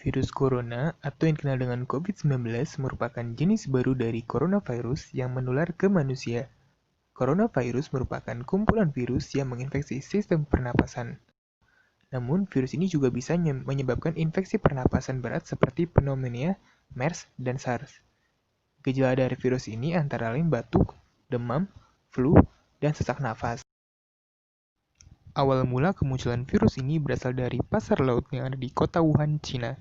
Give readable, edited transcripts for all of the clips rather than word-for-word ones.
Virus corona atau yang dikenal dengan COVID-19 merupakan jenis baru dari coronavirus yang menular ke manusia. Coronavirus merupakan kumpulan virus yang menginfeksi sistem pernapasan. Namun, virus ini juga bisa menyebabkan infeksi pernapasan berat seperti pneumonia, MERS, dan SARS. Gejala dari virus ini antara lain batuk, demam, flu, dan sesak nafas. Awal mula kemunculan virus ini berasal dari pasar laut yang ada di kota Wuhan, Cina.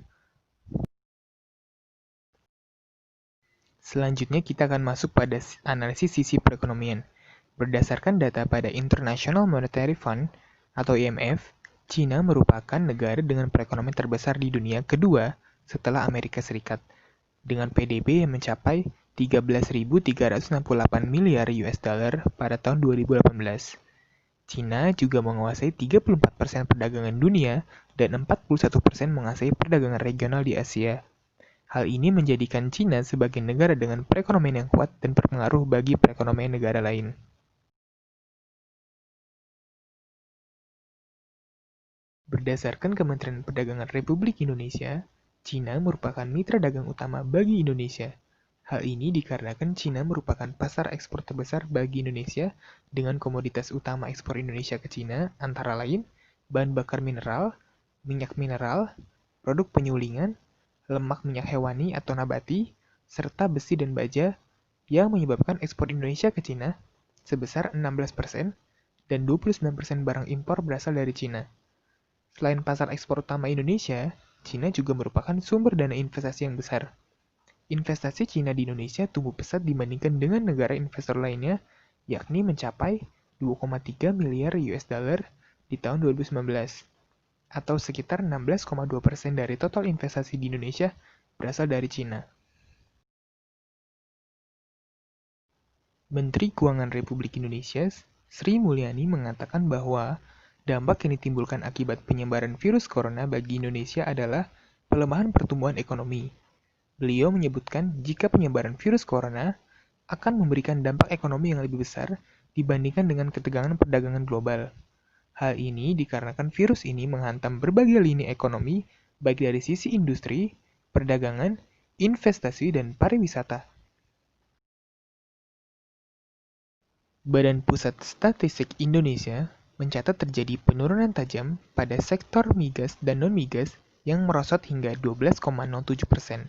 Selanjutnya kita akan masuk pada analisis sisi perekonomian. Berdasarkan data pada International Monetary Fund atau IMF, Cina merupakan negara dengan perekonomian terbesar di dunia kedua setelah Amerika Serikat, dengan PDB yang mencapai 13.368 miliar US dollar pada tahun 2018. Cina juga menguasai 34% perdagangan dunia dan 41% menguasai perdagangan regional di Asia. Hal ini menjadikan Cina sebagai negara dengan perekonomian yang kuat dan berpengaruh bagi perekonomian negara lain. Berdasarkan Kementerian Perdagangan Republik Indonesia, Cina merupakan mitra dagang utama bagi Indonesia. Hal ini dikarenakan Cina merupakan pasar ekspor terbesar bagi Indonesia dengan komoditas utama ekspor Indonesia ke Cina antara lain bahan bakar mineral, produk penyulingan, lemak minyak hewani atau nabati, serta besi dan baja yang menyebabkan ekspor Indonesia ke Cina sebesar 16% dan 29% barang impor berasal dari Cina. Selain pasar ekspor utama Indonesia, Cina juga merupakan sumber dana investasi yang besar. Investasi Cina di Indonesia tumbuh pesat dibandingkan dengan negara investor lainnya, yakni mencapai 2,3 miliar US dollar di tahun 2019, atau sekitar 16,2% dari total investasi di Indonesia berasal dari Cina. Menteri Keuangan Republik Indonesia, Sri Mulyani mengatakan bahwa dampak yang ditimbulkan akibat penyebaran virus corona bagi Indonesia adalah pelemahan pertumbuhan ekonomi. Beliau menyebutkan jika penyebaran virus corona akan memberikan dampak ekonomi yang lebih besar dibandingkan dengan ketegangan perdagangan global. Hal ini dikarenakan virus ini menghantam berbagai lini ekonomi, baik dari sisi industri, perdagangan, investasi, dan pariwisata. Badan Pusat Statistik Indonesia mencatat terjadi penurunan tajam pada sektor migas dan non-migas yang merosot hingga 12,07%.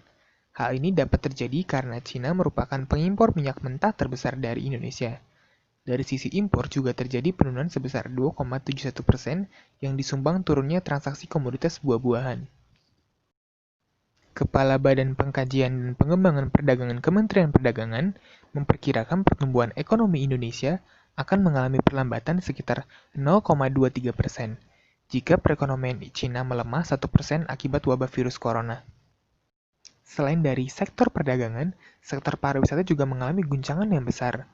Hal ini dapat terjadi karena Cina merupakan pengimpor minyak mentah terbesar dari Indonesia. Dari sisi impor juga terjadi penurunan sebesar 2,71% yang disumbang turunnya transaksi komoditas buah-buahan. Kepala Badan Pengkajian dan Pengembangan Perdagangan Kementerian Perdagangan memperkirakan pertumbuhan ekonomi Indonesia akan mengalami perlambatan sekitar 0,23% jika perekonomian Cina melemah 1% akibat wabah virus corona. Selain dari sektor perdagangan, sektor pariwisata juga mengalami guncangan yang besar.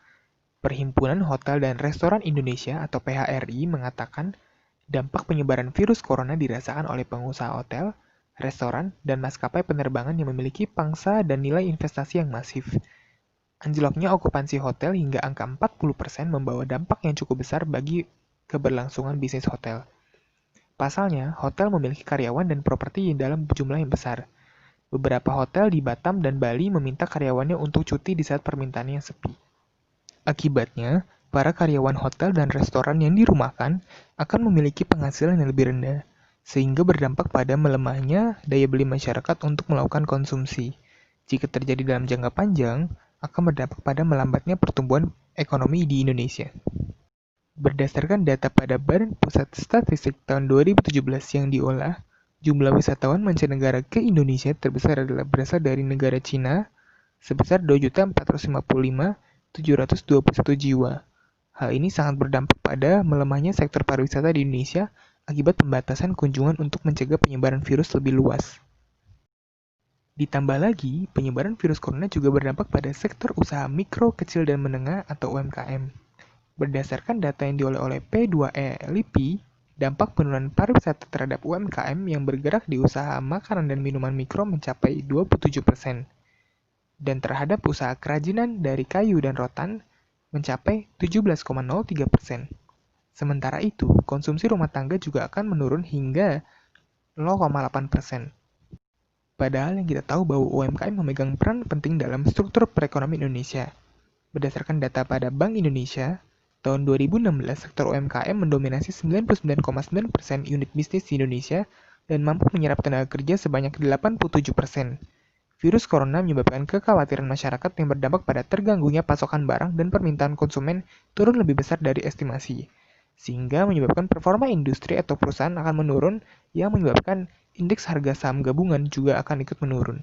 Perhimpunan Hotel dan Restoran Indonesia atau PHRI mengatakan dampak penyebaran virus corona dirasakan oleh pengusaha hotel, restoran, dan maskapai penerbangan yang memiliki pangsa dan nilai investasi yang masif. Anjloknya okupansi hotel hingga angka 40% membawa dampak yang cukup besar bagi keberlangsungan bisnis hotel. Pasalnya, hotel memiliki karyawan dan properti dalam jumlah yang besar. Beberapa hotel di Batam dan Bali meminta karyawannya untuk cuti di saat permintaannya sepi. Akibatnya, para karyawan hotel dan restoran yang dirumahkan akan memiliki penghasilan yang lebih rendah, sehingga berdampak pada melemahnya daya beli masyarakat untuk melakukan konsumsi. Jika terjadi dalam jangka panjang, akan berdampak pada melambatnya pertumbuhan ekonomi di Indonesia. Berdasarkan data pada Badan Pusat Statistik tahun 2017 yang diolah, jumlah wisatawan mancanegara ke Indonesia terbesar adalah berasal dari negara Cina sebesar 2.455.721 jiwa. Hal ini sangat berdampak pada melemahnya sektor pariwisata di Indonesia akibat pembatasan kunjungan untuk mencegah penyebaran virus lebih luas. Ditambah lagi, penyebaran virus corona juga berdampak pada sektor usaha mikro, kecil, dan menengah atau UMKM. Berdasarkan data yang diolah oleh P2E LIPI, dampak penurunan pariwisata terhadap UMKM yang bergerak di usaha makanan dan minuman mikro mencapai 27%. Dan terhadap usaha kerajinan dari kayu dan rotan mencapai 17,03%. Sementara itu, konsumsi rumah tangga juga akan menurun hingga 0,8%. Padahal yang kita tahu bahwa UMKM memegang peran penting dalam struktur perekonomian Indonesia. Berdasarkan data pada Bank Indonesia, tahun 2016 sektor UMKM mendominasi 99,9% unit bisnis di Indonesia dan mampu menyerap tenaga kerja sebanyak 87%. Virus corona menyebabkan kekhawatiran masyarakat yang berdampak pada terganggunya pasokan barang dan permintaan konsumen turun lebih besar dari estimasi, sehingga menyebabkan performa industri atau perusahaan akan menurun yang menyebabkan indeks harga saham gabungan juga akan ikut menurun.